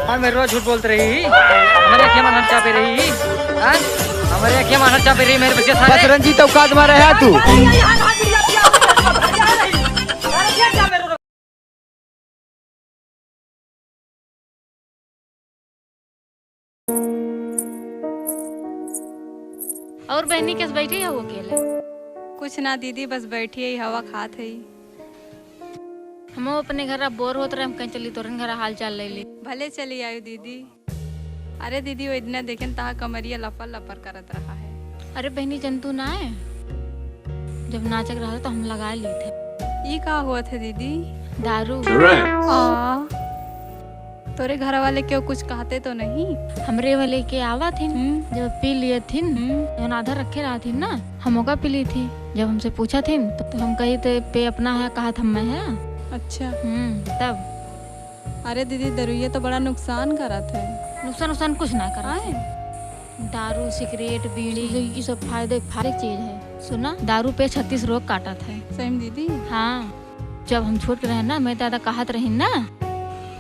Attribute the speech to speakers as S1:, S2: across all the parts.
S1: और मेरे रोज झूठ बोलते रही, हमारे अखियाँ मानर चापे रही, हमारे अखियाँ मानर चापे रही मेरे बच्चे सारे।
S2: बस रंजीत औकात में रहा तू।
S3: और बहनी कैसे बैठी है वो अकेले?
S4: कुछ ना दीदी, बस बैठी है, हवा खात है।
S3: हम अपने घर अब बोर होते रहे, हम कहीं चली तोरन घर हाल चाल ले ली।
S4: भले चली आयो दीदी। अरे दीदी वो इतना देखें तहा कमरिया लपर लपर करत रहा है।
S3: अरे बहनी जंतु ना है, जब नाचक रहा था तो हम लगा ली थे।
S4: ये का हुआ थे दीदी?
S3: दारू।
S4: तोरे घर वाले क्यों कुछ कहते तो नहीं?
S3: हमरे वाले के आवा थी, जब पी लिए थी, जब आधा रखे रहा थी ना, हम का पी ली थी। जब हमसे पूछा थी तो हम कही थे पे अपना है, कहा था मैं है।
S4: अच्छा।
S3: तब
S4: अरे दीदी दरुइया तो बड़ा नुकसान करा थे।
S3: नुकसान कुछ ना करा है। दारू सिगरेट बीड़ी ये सब फायदे चीज है। सुना, दारू पे 36 रोग काटा था।
S4: सही में दीदी?
S3: हाँ, जब हम छोट रहे ना, मैं दादा कहत रही ना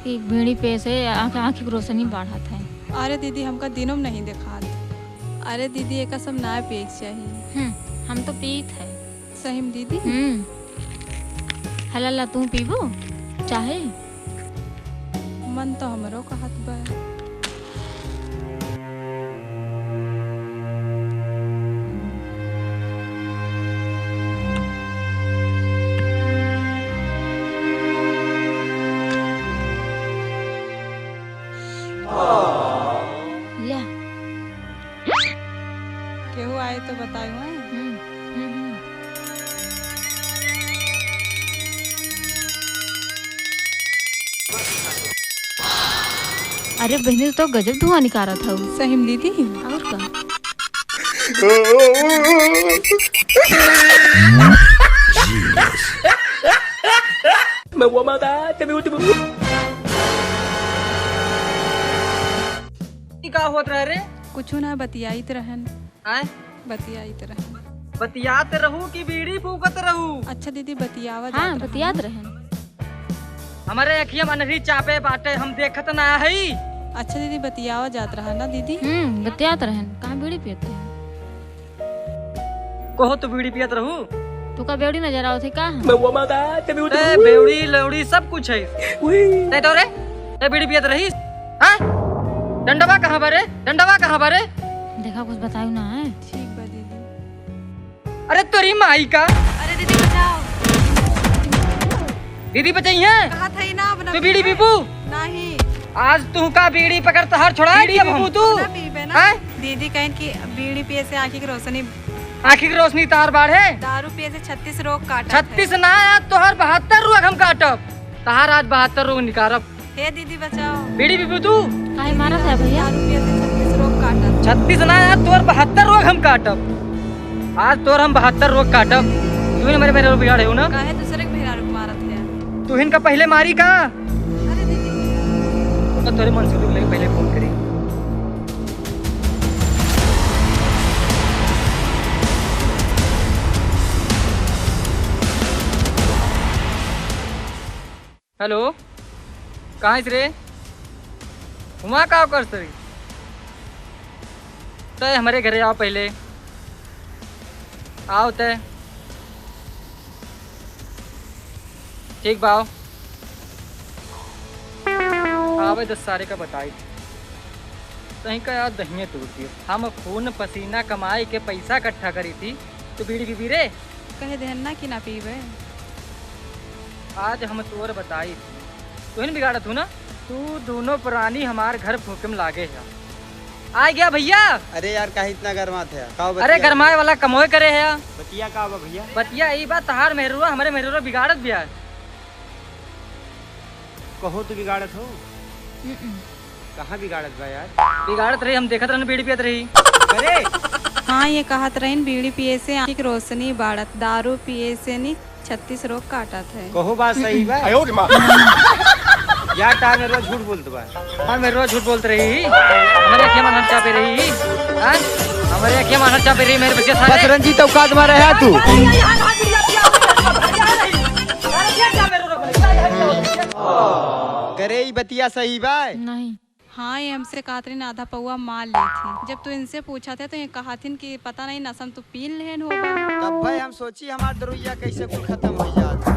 S3: कि बीड़ी पे से आँखी की रोशनी बढ़त है।
S4: अरे दीदी हमका दिनों में नहीं देखा। अरे दीदी एक सब ना पिए चाहिए।
S3: हम तो पीत है।
S4: सही में दीदी?
S3: हला तू पीबो चाहे?
S4: मन तो हमरो कहत बा।
S3: ले
S4: केहू आए तो बतायो है।
S3: अरे बहनी तो गजब धुआं निकाला था वो।
S4: सही में दीदी?
S3: और का?
S1: का होत रहे रे?
S4: कुछ ना बतियाइत रहन।
S1: आए
S4: बतियाइत रहन।
S1: बतियात रहू कि बीड़ी फूकत रहू?
S4: अच्छा दीदी बतियावा
S3: हाँ,
S4: जात
S3: बतियात
S4: रहन।
S3: रहन।
S1: हमारे अखियाँ मनरी चापे बाटे, हम देखत ना है।
S4: अच्छा दीदी बतियावा जात रहा ना दीदी?
S3: बतियात रहन। कहाँ बीड़ी पीते हैं?
S1: कहो तो बीड़ी पियत रहू।
S3: तू का बेवड़ी नजर आओ थे का?
S1: ए, बेवड़ी लौड़ी सब कुछ है। नहीं तो रे ए बीड़ी पियत रही? हाँ? डंडवा कहाँ बारे? डंडवा कहाँ बारे?
S3: देखा कुछ बतायू ना है।
S4: ठीक बा दीदी।
S1: अरे तोरी माई का।
S4: अरे दीदी बचाओ।
S1: दीदी बचाइए।
S4: कहा था ही ना अपना
S1: तू बीड़ी पीपू?
S4: नहीं।
S1: आज तू का बीड़ी पकड़ तहार छोड़ा पीपू तू?
S4: ना पीबे ना। दीदी कहें कि बीड़ी पिए से आँखी की रोशनी,
S1: आँखी की रोशनी तार बाढ़ है।
S4: दारू पिए से 36 रोग काटा।
S1: 36 ना, आज तोहर 72 रोग हम काटब। तहार आज 72 रोग निकारब।
S4: हे दीदी बचाओ।
S1: बीड़ी पीपू तू?
S3: काहे मारत है भैया?
S4: दारू पिए से 36 रोग काटा।
S1: 36 ना, आज तोहर 72 रोग हम काटब। आज तोहर हम 72 रोग काटब। तू मेरे मेरे रोग बिगाड़े हो ना?
S4: काहे दूसरे के भिड़ा रुक मारत है?
S1: तू इनका पहले मारी का?
S4: अरे दीदी
S1: तो तोरे मन से लोग पहले फोन करी। हेलो, कहाँ रे? वहाँ का कर सरी? तय हमारे घरे आओ पहले। आओ तय। ठीक बाओ। आवे 10 सारे का बताई। कहीं का यार दहिए तोड़ दियो। हम खून पसीना कमाई के पैसा इकट्ठा करी थी, तो बीड़ी पी रे?
S4: कहे देहना कि ना पीबे।
S1: आज हम तोर बताई थी, तू बिगाड़त हूँ ना? तू दोनों प्राणी हमार घर फूके में लागे है। आ गया भैया।
S2: अरे यार काहे इतना गरमा थे?
S1: अरे गरमाए वाला कमोए करे है।
S2: बतिया का बा भैया?
S1: बतिया यही बात, तहार मेहरुआ हमारे मेहरुआ बिगाड़त भी है।
S2: कहो तो बिगाड़त हो? कहाँ बिगाड़त बा यार?
S1: बिगाड़त रही, हम देखत रहने बीड़ी पियत रही।
S2: अरे
S4: हाँ ये कहत रहीन बीड़ी पिए से आँखी की रोशनी बढ़त, दारू पिए से नहीं 36 रोग काटत है।
S2: कहो बात सही बा। यार ता मेरे झूठ बोलत बा।
S1: हाँ मेरे झूठ बोलते रही, हमारे अखियाँ मानर चापे रही, हमारे अखियाँ मानर चापे रही मेरे बच्चे सारे।
S2: बस रंजीत औकात में रहा तू। करे ई बतिया सही बा?
S3: नहीं।
S4: हाँ, ये हमसे कहा थी आधा पौआ मार ली थी। जब तू इनसे पूछा था तो ये कहा थी कि पता नहीं नशम तू पी लेन होगा।
S5: तब भाई हम सोची हमार दरुइया कैसे कुल खत्म हो जात।